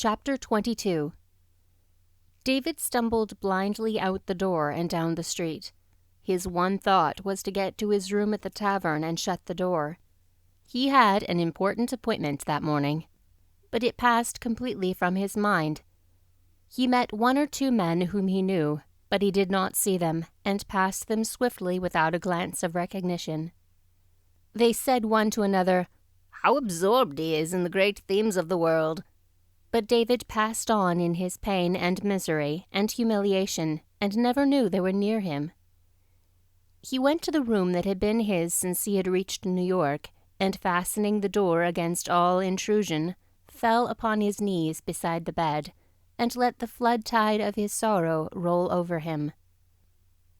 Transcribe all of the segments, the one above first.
Chapter 22. David stumbled blindly out the door and down the street. His one thought was to get to his room at the tavern and shut the door. He had an important appointment that morning, but it passed completely from his mind. He met one or two men whom he knew, but he did not see them, and passed them swiftly without a glance of recognition. They said one to another, "How absorbed he is in the great themes of the world." But David passed on in his pain and misery and humiliation, and never knew they were near him. He went to the room that had been his since he had reached New York, and fastening the door against all intrusion, fell upon his knees beside the bed, and let the flood tide of his sorrow roll over him.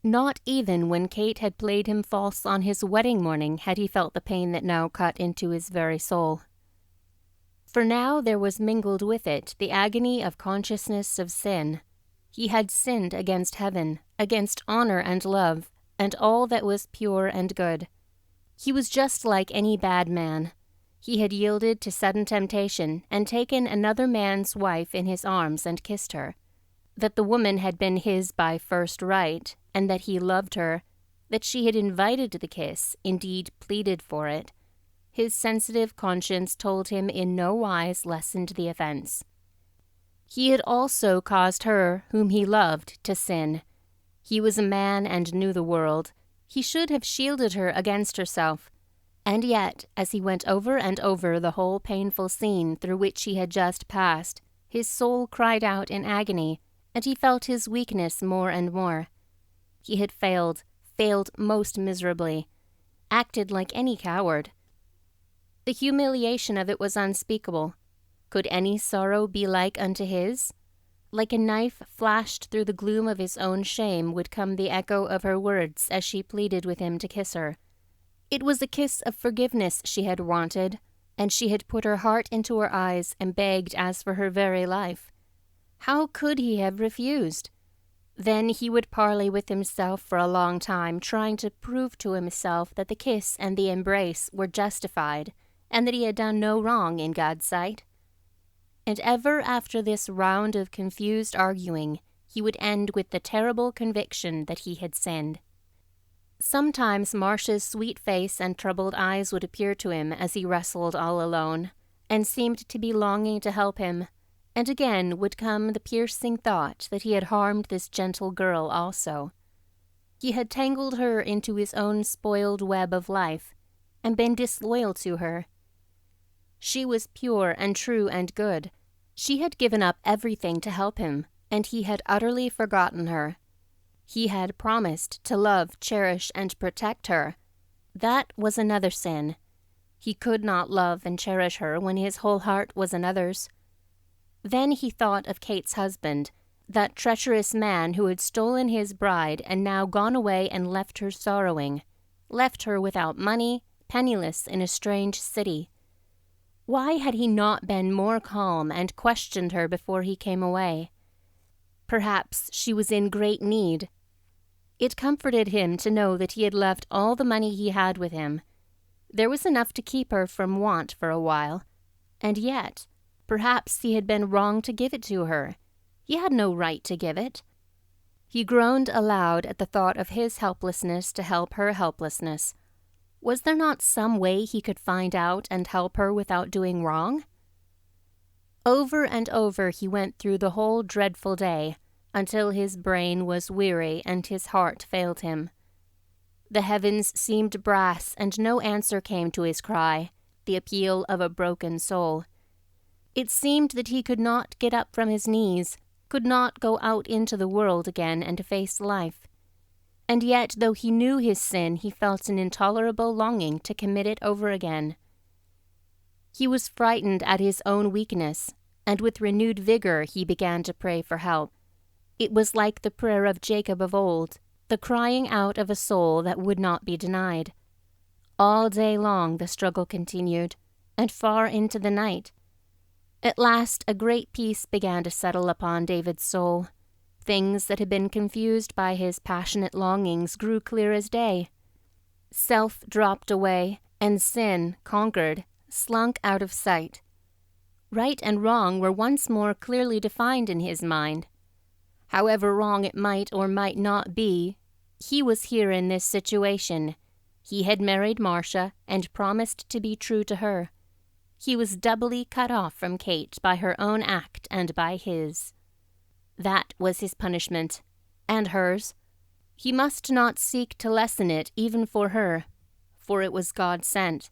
Not even when Kate had played him false on his wedding morning had he felt the pain that now cut into his very soul. For now there was mingled with it the agony of consciousness of sin. He had sinned against heaven, against honor and love, and all that was pure and good. He was just like any bad man. He had yielded to sudden temptation and taken another man's wife in his arms and kissed her. That the woman had been his by first right, and that he loved her, that she had invited the kiss, indeed pleaded for it, his sensitive conscience told him in no wise lessened the offense. He had also caused her, whom he loved, to sin. He was a man and knew the world. He should have shielded her against herself. And yet, as he went over and over the whole painful scene through which he had just passed, his soul cried out in agony, and he felt his weakness more and more. He had failed most miserably, acted like any coward. The humiliation of it was unspeakable. Could any sorrow be like unto his? Like a knife flashed through the gloom of his own shame would come the echo of her words as she pleaded with him to kiss her. It was a kiss of forgiveness she had wanted, and she had put her heart into her eyes and begged as for her very life. How could he have refused? Then he would parley with himself for a long time, trying to prove to himself that the kiss and the embrace were justified, and that he had done no wrong in God's sight. And ever after this round of confused arguing, he would end with the terrible conviction that he had sinned. Sometimes Marcia's sweet face and troubled eyes would appear to him as he wrestled all alone, and seemed to be longing to help him, and again would come the piercing thought that he had harmed this gentle girl also. He had tangled her into his own spoiled web of life, and been disloyal to her. She was pure and true and good. She had given up everything to help him, and he had utterly forgotten her. He had promised to love, cherish, and protect her. That was another sin. He could not love and cherish her when his whole heart was another's. Then he thought of Kate's husband, that treacherous man who had stolen his bride and now gone away and left her sorrowing, left her without money, penniless in a strange city. Why had he not been more calm and questioned her before he came away? Perhaps she was in great need. It comforted him to know that he had left all the money he had with him. There was enough to keep her from want for a while, and yet, perhaps he had been wrong to give it to her. He had no right to give it. He groaned aloud at the thought of his helplessness to help her helplessness. Was there not some way he could find out and help her without doing wrong? Over and over he went through the whole dreadful day, until his brain was weary and his heart failed him. The heavens seemed brass, and no answer came to his cry, the appeal of a broken soul. It seemed that he could not get up from his knees, could not go out into the world again and face life. And yet, though he knew his sin, he felt an intolerable longing to commit it over again. He was frightened at his own weakness, and with renewed vigor he began to pray for help. It was like the prayer of Jacob of old, the crying out of a soul that would not be denied. All day long the struggle continued, and far into the night. At last a great peace began to settle upon David's soul. Things that had been confused by his passionate longings grew clear as day. Self dropped away, and sin, conquered, slunk out of sight. Right and wrong were once more clearly defined in his mind. However wrong it might or might not be, he was here in this situation. He had married Marcia and promised to be true to her. He was doubly cut off from Kate by her own act and by his. That was his punishment, and hers. He must not seek to lessen it even for her, for it was God sent.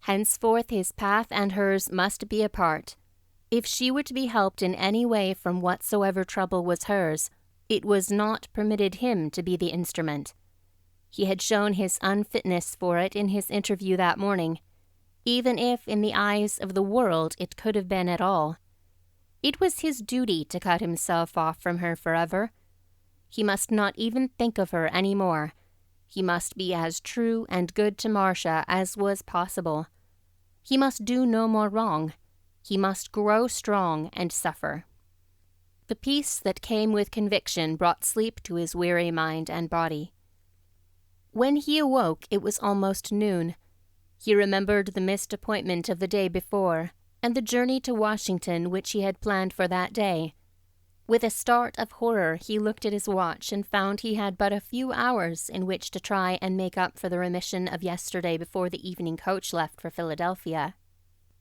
Henceforth his path and hers must be apart. If she were to be helped in any way from whatsoever trouble was hers, it was not permitted him to be the instrument. He had shown his unfitness for it in his interview that morning, even if in the eyes of the world it could have been at all. It was his duty to cut himself off from her forever. He must not even think of her any more. He must be as true and good to Marcia as was possible. He must do no more wrong. He must grow strong and suffer. The peace that came with conviction brought sleep to his weary mind and body. When he awoke, it was almost noon. He remembered the missed appointment of the day before, and the journey to Washington which he had planned for that day. With a start of horror, he looked at his watch and found he had but a few hours in which to try and make up for the remission of yesterday before the evening coach left for Philadelphia.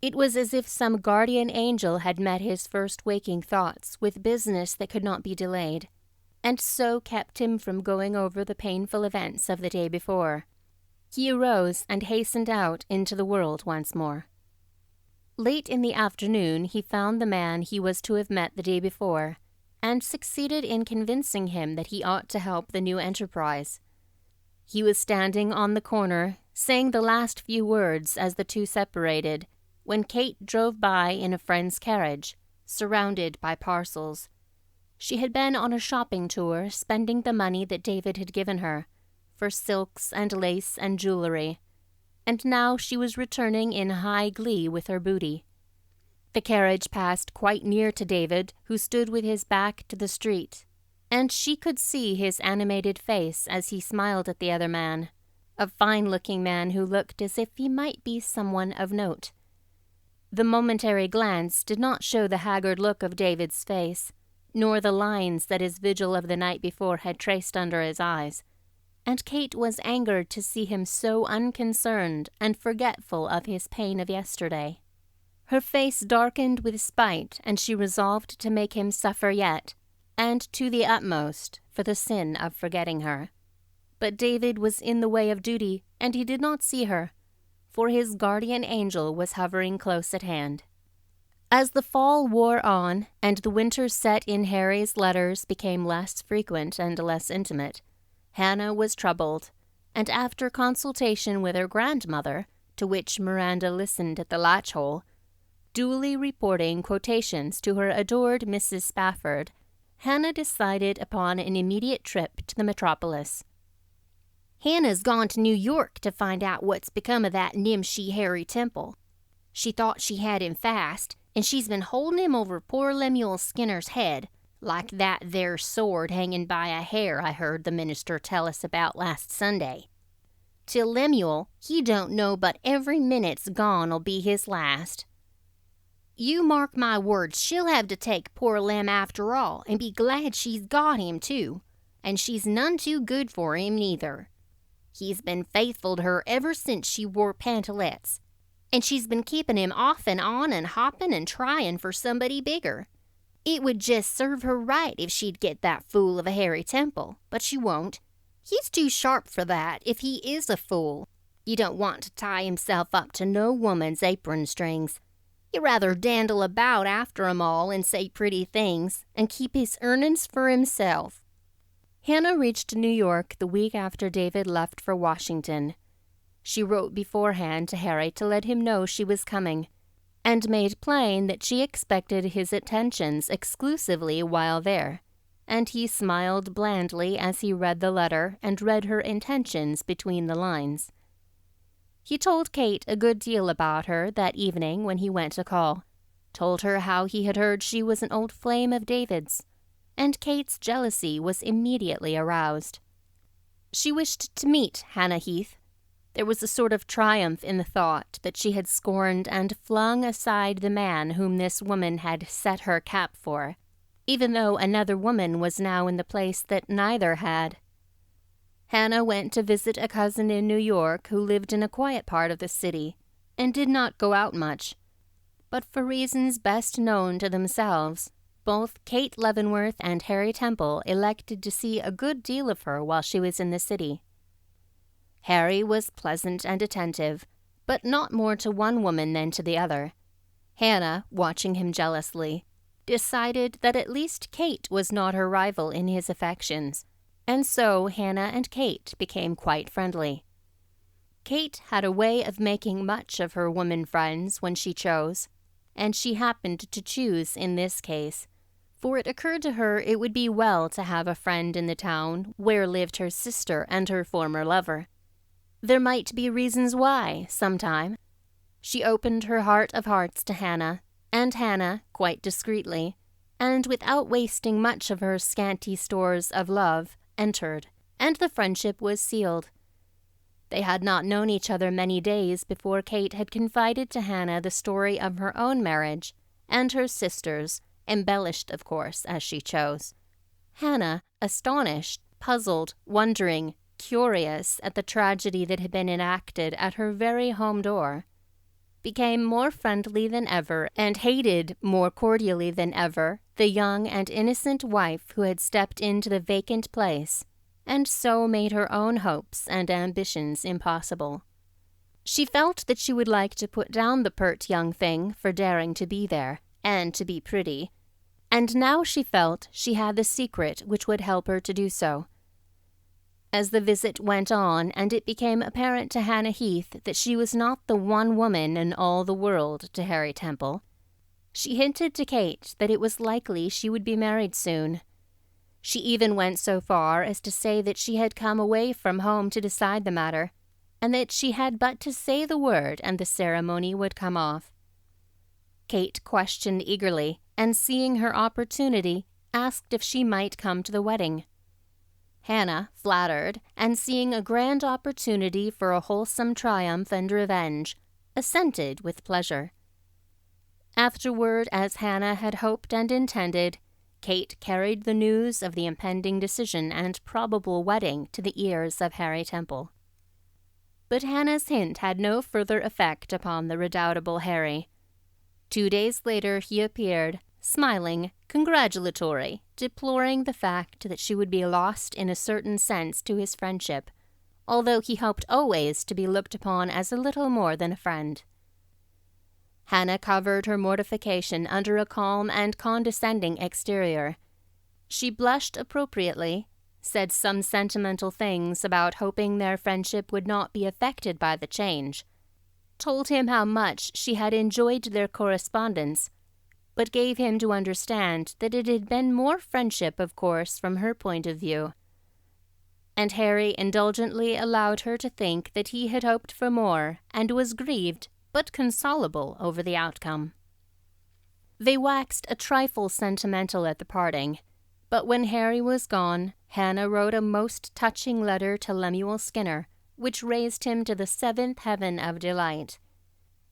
It was as if some guardian angel had met his first waking thoughts with business that could not be delayed, and so kept him from going over the painful events of the day before. He arose and hastened out into the world once more. Late in the afternoon he found the man he was to have met the day before, and succeeded in convincing him that he ought to help the new enterprise. He was standing on the corner, saying the last few words as the two separated, when Kate drove by in a friend's carriage, surrounded by parcels. She had been on a shopping tour, spending the money that David had given her, for silks and lace and jewelry, and now she was returning in high glee with her booty. The carriage passed quite near to David, who stood with his back to the street, and she could see his animated face as he smiled at the other man, a fine-looking man who looked as if he might be someone of note. The momentary glance did not show the haggard look of David's face, nor the lines that his vigil of the night before had traced under his eyes, and Kate was angered to see him so unconcerned and forgetful of his pain of yesterday. Her face darkened with spite, and she resolved to make him suffer yet, and to the utmost, for the sin of forgetting her. But David was in the way of duty, and he did not see her, for his guardian angel was hovering close at hand. As the fall wore on, and the winter set in Harry's letters became less frequent and less intimate, Hannah was troubled, and after consultation with her grandmother, to which Miranda listened at the latch-hole, duly reporting quotations to her adored Mrs. Spafford, Hannah decided upon an immediate trip to the metropolis. "Hannah's gone to New York to find out what's become of that nimshi Harry Temple. She thought she had him fast, and she's been holding him over poor Lemuel Skinner's head, like that there sword hanging by a hair I heard the minister tell us about last Sunday. Till Lemuel, he don't know but every minute's gone'll be his last. You mark my words, she'll have to take poor Lem after all, and be glad she's got him, too. And she's none too good for him, neither. He's been faithful to her ever since she wore pantalettes, and she's been keeping him off and on and hopping and trying for somebody bigger. It would just serve her right if she'd get that fool of a Harry Temple, but she won't. He's too sharp for that, if he is a fool. You don't want to tie himself up to no woman's apron strings. He'd rather dandle about after 'em all and say pretty things, and keep his earnin's for himself." Hannah reached New York the week after David left for Washington. She wrote beforehand to Harry to let him know she was coming, and made plain that she expected his attentions exclusively while there, and he smiled blandly as he read the letter and read her intentions between the lines. He told Kate a good deal about her that evening when he went to call, told her how he had heard she was an old flame of David's, and Kate's jealousy was immediately aroused. She wished to meet Hannah Heath, There was a sort of triumph in the thought that she had scorned and flung aside the man whom this woman had set her cap for, even though another woman was now in the place that neither had. Hannah went to visit a cousin in New York who lived in a quiet part of the city and did not go out much. But for reasons best known to themselves, both Kate Leavenworth and Harry Temple elected to see a good deal of her while she was in the city. Harry was pleasant and attentive, but not more to one woman than to the other. Hannah, watching him jealously, decided that at least Kate was not her rival in his affections, and so Hannah and Kate became quite friendly. Kate had a way of making much of her woman friends when she chose, and she happened to choose in this case, for it occurred to her it would be well to have a friend in the town where lived her sister and her former lover. There might be reasons why, sometime. She opened her heart of hearts to Hannah, and Hannah, quite discreetly, and without wasting much of her scanty stores of love, entered, and the friendship was sealed. They had not known each other many days before Kate had confided to Hannah the story of her own marriage, and her sister's, embellished, of course, as she chose. Hannah, astonished, puzzled, wondering, curious at the tragedy that had been enacted at her very home door, became more friendly than ever and hated more cordially than ever the young and innocent wife who had stepped into the vacant place, and so made her own hopes and ambitions impossible. She felt that she would like to put down the pert young thing for daring to be there, and to be pretty, and now she felt she had the secret which would help her to do so. As the visit went on, and it became apparent to Hannah Heath that she was not the one woman in all the world to Harry Temple, she hinted to Kate that it was likely she would be married soon. She even went so far as to say that she had come away from home to decide the matter, and that she had but to say the word and the ceremony would come off. Kate questioned eagerly, and seeing her opportunity, asked if she might come to the wedding. Hannah, flattered, and seeing a grand opportunity for a wholesome triumph and revenge, assented with pleasure. Afterward, as Hannah had hoped and intended, Kate carried the news of the impending decision and probable wedding to the ears of Harry Temple. But Hannah's hint had no further effect upon the redoubtable Harry. 2 days later he appeared, smiling, congratulatory, deploring the fact that she would be lost in a certain sense to his friendship, although he hoped always to be looked upon as a little more than a friend. Hannah covered her mortification under a calm and condescending exterior. She blushed appropriately, said some sentimental things about hoping their friendship would not be affected by the change, told him how much she had enjoyed their correspondence, but gave him to understand that it had been more friendship, of course, from her point of view. And Harry indulgently allowed her to think that he had hoped for more, and was grieved, but consolable over the outcome. They waxed a trifle sentimental at the parting, but when Harry was gone, Hannah wrote a most touching letter to Lemuel Skinner, which raised him to the 7th heaven of delight,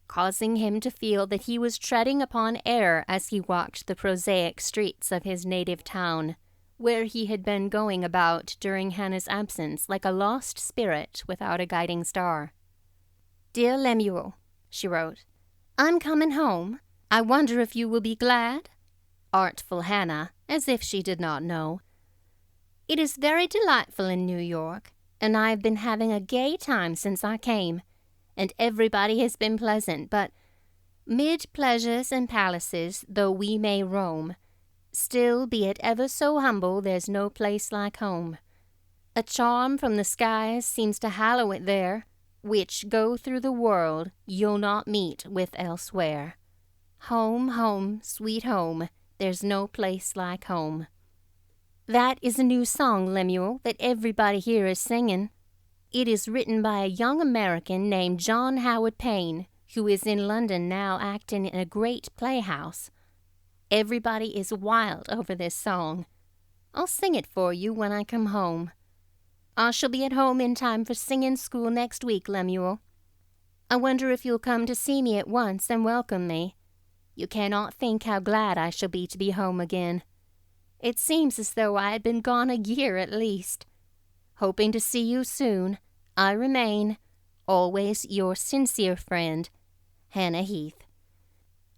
causing him to feel that he was treading upon air as he walked the prosaic streets of his native town, where he had been going about during Hannah's absence like a lost spirit without a guiding star. "Dear Lemuel," she wrote, "I'm coming home. I wonder if you will be glad?" Artful Hannah, as if she did not know. "It is very delightful in New York, and I have been having a gay time since I came, and everybody has been pleasant, but mid pleasures and palaces though we may roam, still, be it ever so humble, there's no place like home. A charm from the skies seems to hallow it there, which go through the world you'll not meet with elsewhere. Home, home, sweet home, there's no place like home." That is a new song, Lemuel, that everybody here is singing. It is written by a young American named John Howard Payne, who is in London now acting in a great playhouse. Everybody is wild over this song. I'll sing it for you when I come home. I shall be at home in time for singing school next week, Lemuel. I wonder if you'll come to see me at once and welcome me. You cannot think how glad I shall be to be home again. It seems as though I had been gone a year at least. Hoping to see you soon, I remain, always your sincere friend, Hannah Heath.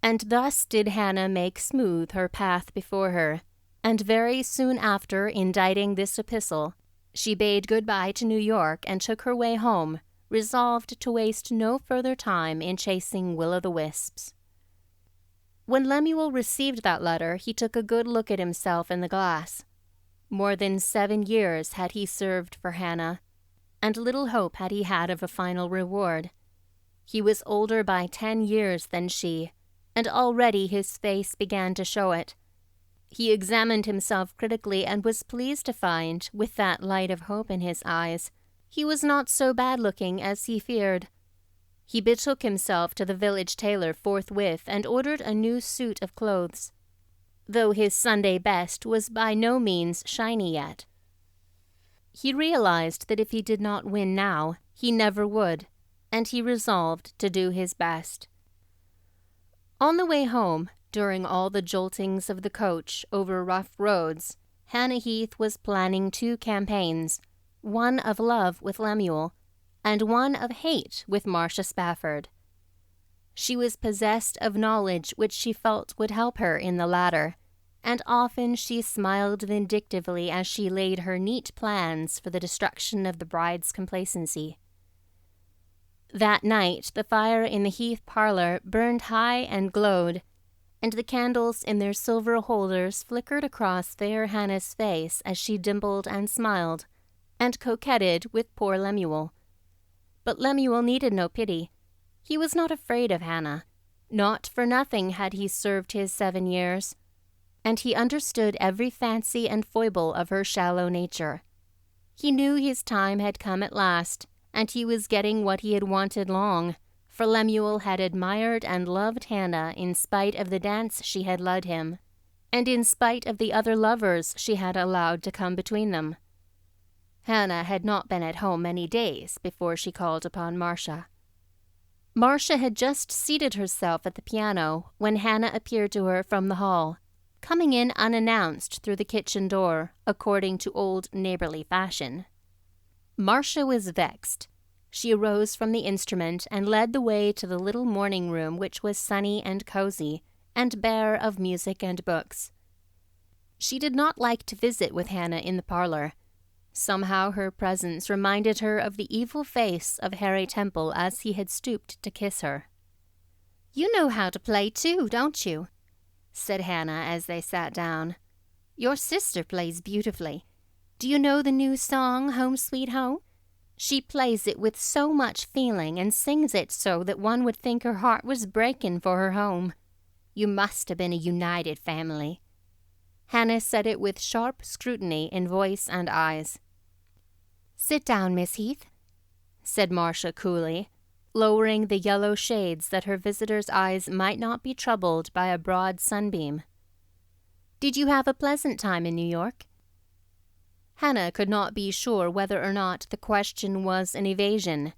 And thus did Hannah make smooth her path before her, and very soon after inditing this epistle, she bade good-bye to New York and took her way home, resolved to waste no further time in chasing will-o'-the-wisps. When Lemuel received that letter, he took a good look at himself in the glass. More than 7 years had he served for Hannah, and little hope had he had of a final reward. He was older by 10 years than she, and already his face began to show it. He examined himself critically and was pleased to find, with that light of hope in his eyes, he was not so bad-looking as he feared. He betook himself to the village tailor forthwith and ordered a new suit of clothes, though his Sunday best was by no means shiny yet. He realized that if he did not win now, he never would, and he resolved to do his best. On the way home, during all the joltings of the coach over rough roads, Hannah Heath was planning 2 campaigns, one of love with Lemuel, and one of hate with Marcia Spafford. She was possessed of knowledge which she felt would help her in the latter, and often she smiled vindictively as she laid her neat plans for the destruction of the bride's complacency. That night the fire in the Heath parlor burned high and glowed, and the candles in their silver holders flickered across fair Hannah's face as she dimpled and smiled, and coquetted with poor Lemuel. But Lemuel needed no pity. He was not afraid of Hannah. Not for nothing had he served his 7 years, and he understood every fancy and foible of her shallow nature. He knew his time had come at last, and he was getting what he had wanted long, for Lemuel had admired and loved Hannah in spite of the dance she had led him, and in spite of the other lovers she had allowed to come between them. Hannah had not been at home many days before she called upon Marcia. Marcia had just seated herself at the piano when Hannah appeared to her from the hall, coming in unannounced through the kitchen door, according to old neighborly fashion. Marcia was vexed. She arose from the instrument and led the way to the little morning room, which was sunny and cozy, and bare of music and books. She did not like to visit with Hannah in the parlor. Somehow her presence reminded her of the evil face of Harry Temple as he had stooped to kiss her. "You know how to play, too, don't you?" said Hannah as they sat down. "Your sister plays beautifully. Do you know the new song, Home Sweet Home? She plays it with so much feeling and sings it so that one would think her heart was breaking for her home. You must have been a united family." Hannah said it with sharp scrutiny in voice and eyes. "Sit down, Miss Heath," said Marcia coolly, lowering the yellow shades that her visitor's eyes might not be troubled by a broad sunbeam. "Did you have a pleasant time in New York?" Hannah could not be sure whether or not the question was an evasion.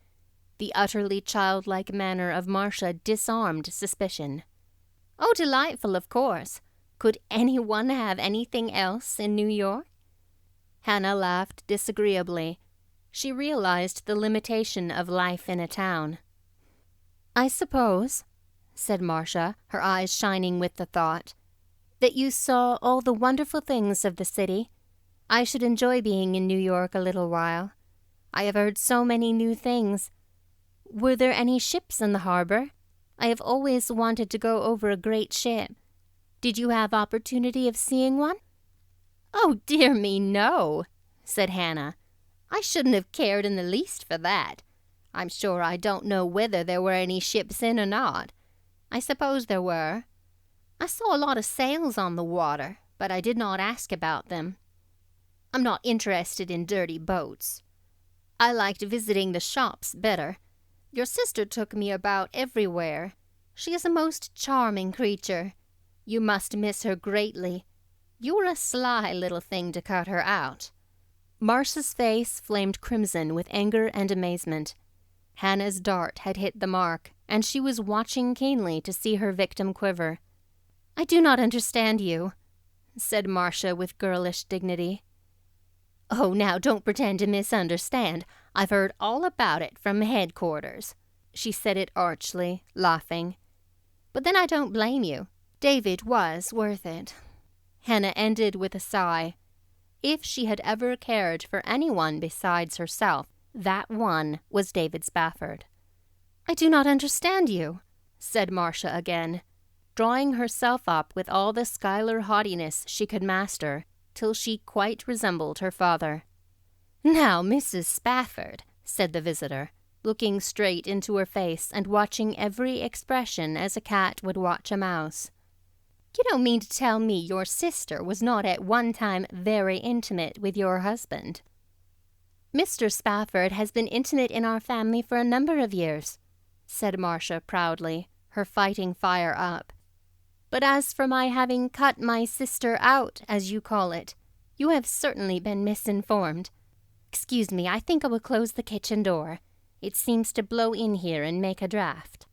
The utterly childlike manner of Marcia disarmed suspicion. "Oh, delightful, of course. Could anyone have anything else in New York?" Hannah laughed disagreeably. She realized the limitation of life in a town. "I suppose," said Marcia, her eyes shining with the thought, "that you saw all the wonderful things of the city. I should enjoy being in New York a little while. I have heard so many new things. Were there any ships in the harbor? I have always wanted to go over a great ship. Did you have opportunity of seeing one?" "Oh, dear me, no," said Hannah. "I shouldn't have cared in the least for that. I'm sure I don't know whether there were any ships in or not. I suppose there were. I saw a lot of sails on the water, but I did not ask about them. I'm not interested in dirty boats. I liked visiting the shops better. Your sister took me about everywhere. She is a most charming creature. You must miss her greatly. You were a sly little thing to cut her out." Marcia's face flamed crimson with anger and amazement. Hannah's dart had hit the mark, and she was watching keenly to see her victim quiver. "I do not understand you," said Marcia with girlish dignity. "Oh, now don't pretend to misunderstand. I've heard all about it from headquarters." She said it archly, laughing. "But then I don't blame you. David was worth it." Hannah ended with a sigh. If she had ever cared for anyone besides herself, that one was David Spafford. "I do not understand you," said Marcia again, drawing herself up with all the Schuyler haughtiness she could master, till she quite resembled her father. "Now, Mrs. Spafford," said the visitor, looking straight into her face and watching every expression as a cat would watch a mouse. "You don't mean to tell me your sister was not at one time very intimate with your husband?" "Mr. Spafford has been intimate in our family for a number of years," said Marcia proudly, her fighting fire up. "But as for my having cut my sister out, as you call it, you have certainly been misinformed. Excuse me, I think I will close the kitchen door. It seems to blow in here and make a draught."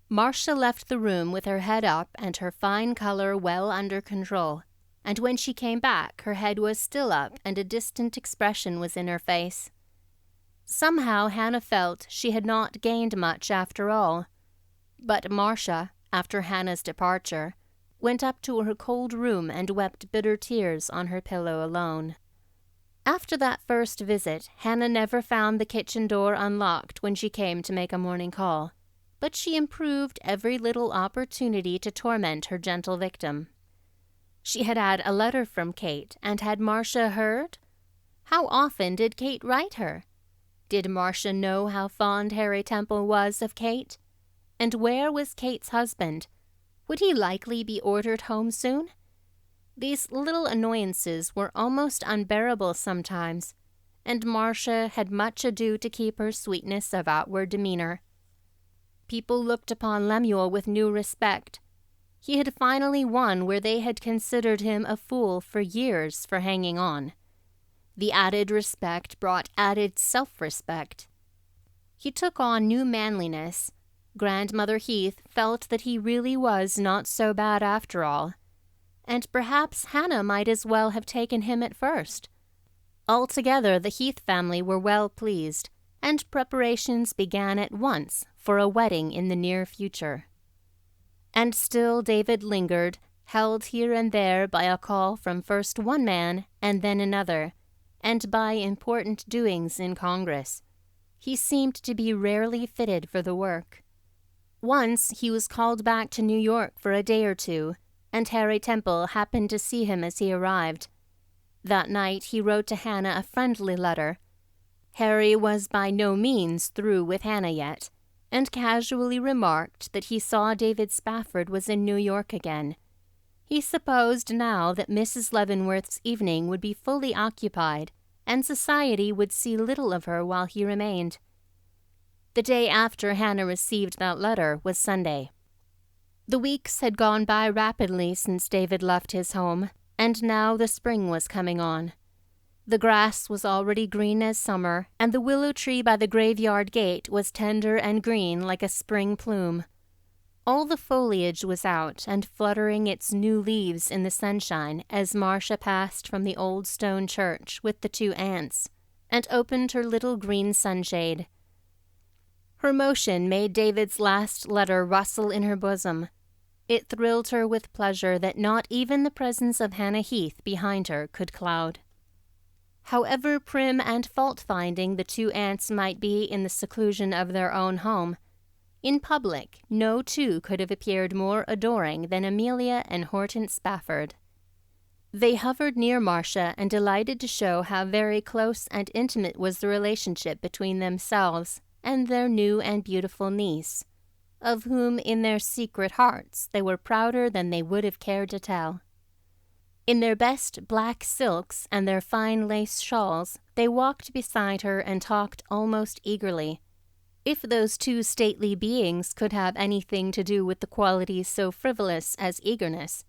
Marcia left the room with her head up and her fine color well under control, and when she came back her head was still up and a distant expression was in her face. Somehow Hannah felt she had not gained much after all. But Marcia, after Hannah's departure, went up to her cold room and wept bitter tears on her pillow alone. After that first visit, Hannah never found the kitchen door unlocked when she came to make a morning call, but she improved every little opportunity to torment her gentle victim. She had had a letter from Kate, and had Marcia heard? How often did Kate write her? Did Marcia know how fond Harry Temple was of Kate? And where was Kate's husband? Would he likely be ordered home soon? These little annoyances were almost unbearable sometimes, and Marcia had much ado to keep her sweetness of outward demeanor. People looked upon Lemuel with new respect. He had finally won where they had considered him a fool for years for hanging on. The added respect brought added self-respect. He took on new manliness. Grandmother Heath felt that he really was not so bad after all, and perhaps Hannah might as well have taken him at first. Altogether, the Heath family were well pleased, and preparations began at once for a wedding in the near future. And still David lingered, held here and there by a call from first one man and then another, and by important doings in Congress. He seemed to be rarely fitted for the work. Once he was called back to New York for a day or two, and Harry Temple happened to see him as he arrived. That night he wrote to Hannah a friendly letter. Harry was by no means through with Hannah yet, and casually remarked that he saw David Spafford was in New York again. He supposed now that Mrs. Leavenworth's evening would be fully occupied, and society would see little of her while he remained. The day after Hannah received that letter was Sunday. The weeks had gone by rapidly since David left his home, and now the spring was coming on. The grass was already green as summer, and the willow tree by the graveyard gate was tender and green like a spring plume. All the foliage was out and fluttering its new leaves in the sunshine as Marcia passed from the old stone church with the two aunts, and opened her little green sunshade. Her motion made David's last letter rustle in her bosom. It thrilled her with pleasure that not even the presence of Hannah Heath behind her could cloud. However prim and fault-finding the two aunts might be in the seclusion of their own home, in public no two could have appeared more adoring than Amelia and Hortense Spafford. They hovered near Marcia and delighted to show how very close and intimate was the relationship between themselves and their new and beautiful niece, of whom in their secret hearts they were prouder than they would have cared to tell. In their best black silks and their fine lace shawls, they walked beside her and talked almost eagerly, if those two stately beings could have anything to do with the qualities so frivolous as eagerness.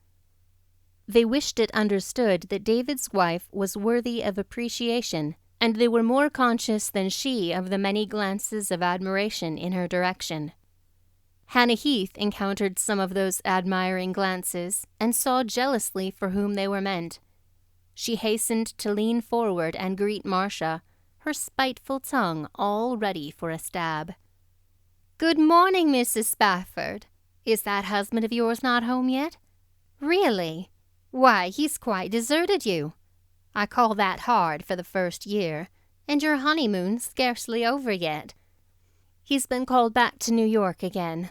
They wished it understood that David's wife was worthy of appreciation, and they were more conscious than she of the many glances of admiration in her direction. Hannah Heath encountered some of those admiring glances and saw jealously for whom they were meant. She hastened to lean forward and greet Marcia, her spiteful tongue all ready for a stab. "Good morning, Mrs. Spafford. Is that husband of yours not home yet?" "Really? Why, he's quite deserted you. I call that hard for the first year, and your honeymoon's scarcely over yet." "He's been called back to New York again,"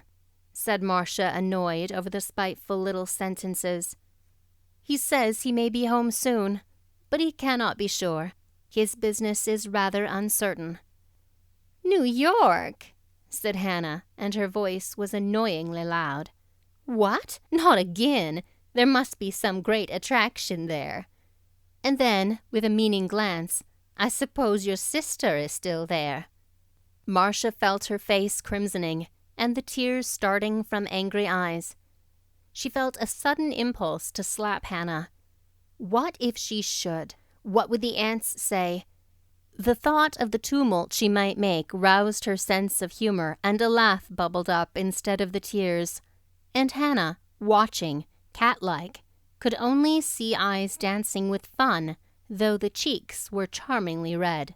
said Marcia, annoyed over the spiteful little sentences. "He says he may be home soon, but he cannot be sure. His business is rather uncertain." "New York?" said Hannah, and her voice was annoyingly loud. "What? Not again! There must be some great attraction there." And then, with a meaning glance, "I suppose your sister is still there." Marcia felt her face crimsoning, and the tears starting from angry eyes. She felt a sudden impulse to slap Hannah. What if she should? What would the aunts say? The thought of the tumult she might make roused her sense of humor, and a laugh bubbled up instead of the tears. And Hannah, watching, cat-like, could only see eyes dancing with fun, though the cheeks were charmingly red.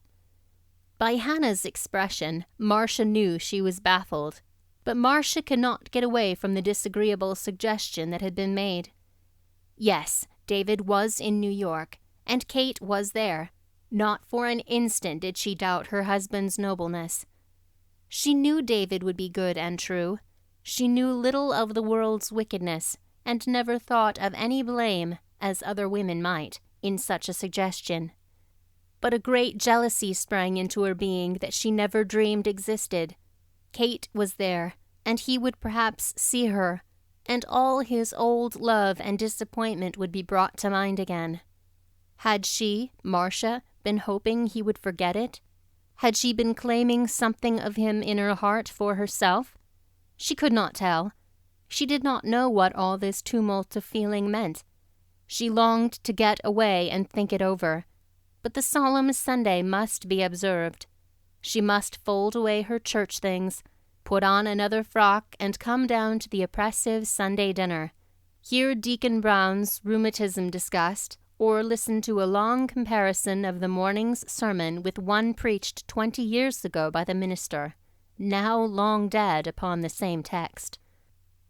By Hannah's expression, Marcia knew she was baffled, but Marcia could not get away from the disagreeable suggestion that had been made. Yes, David was in New York, and Kate was there. Not for an instant did she doubt her husband's nobleness. She knew David would be good and true. She knew little of the world's wickedness, and never thought of any blame, as other women might, in such a suggestion. But a great jealousy sprang into her being that she never dreamed existed. Kate was there, and he would perhaps see her, and all his old love and disappointment would be brought to mind again. Had she, Marcia, been hoping he would forget it? Had she been claiming something of him in her heart for herself? She could not tell. She did not know what all this tumult of feeling meant. She longed to get away and think it over. But the solemn Sunday must be observed. She must fold away her church things, put on another frock, and come down to the oppressive Sunday dinner, hear Deacon Brown's rheumatism discussed, or listen to a long comparison of the morning's sermon with one preached 20 years ago by the minister, now long dead, upon the same text.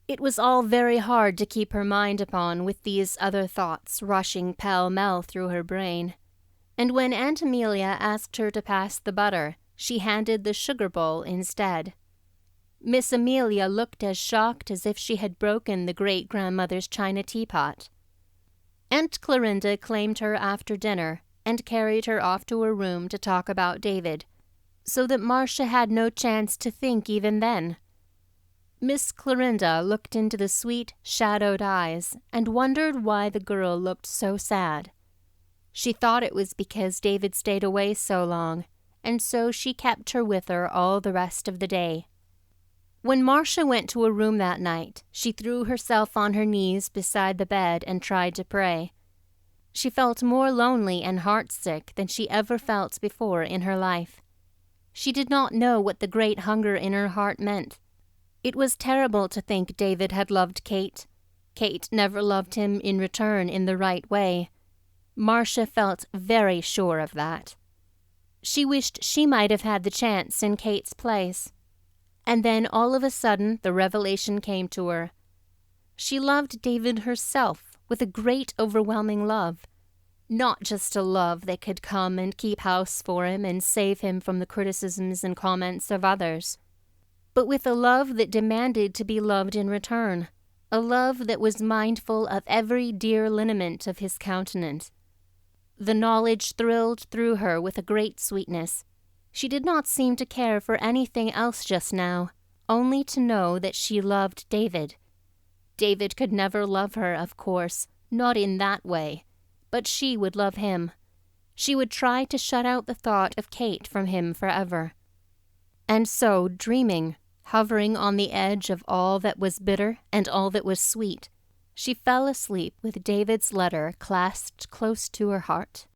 It was all very hard to keep her mind upon with these other thoughts rushing pell-mell through her brain. And when Aunt Amelia asked her to pass the butter, she handed the sugar bowl instead. Miss Amelia looked as shocked as if she had broken the great-grandmother's china teapot. Aunt Clorinda claimed her after dinner and carried her off to her room to talk about David, so that Marcia had no chance to think even then. Miss Clorinda looked into the sweet, shadowed eyes and wondered why the girl looked so sad. She thought it was because David stayed away so long, and so she kept her with her all the rest of the day. When Marcia went to her room that night, she threw herself on her knees beside the bed and tried to pray. She felt more lonely and heartsick than she ever felt before in her life. She did not know what the great hunger in her heart meant. It was terrible to think David had loved Kate. Kate never loved him in return in the right way. Marcia felt very sure of that. She wished she might have had the chance in Kate's place. And then all of a sudden the revelation came to her. She loved David herself with a great overwhelming love. Not just a love that could come and keep house for him and save him from the criticisms and comments of others, but with a love that demanded to be loved in return, a love that was mindful of every dear lineament of his countenance. The knowledge thrilled through her with a great sweetness. She did not seem to care for anything else just now, only to know that she loved David. David could never love her, of course, not in that way, but she would love him. She would try to shut out the thought of Kate from him forever. And so, dreaming, hovering on the edge of all that was bitter and all that was sweet, She fell asleep with David's letter clasped close to her heart.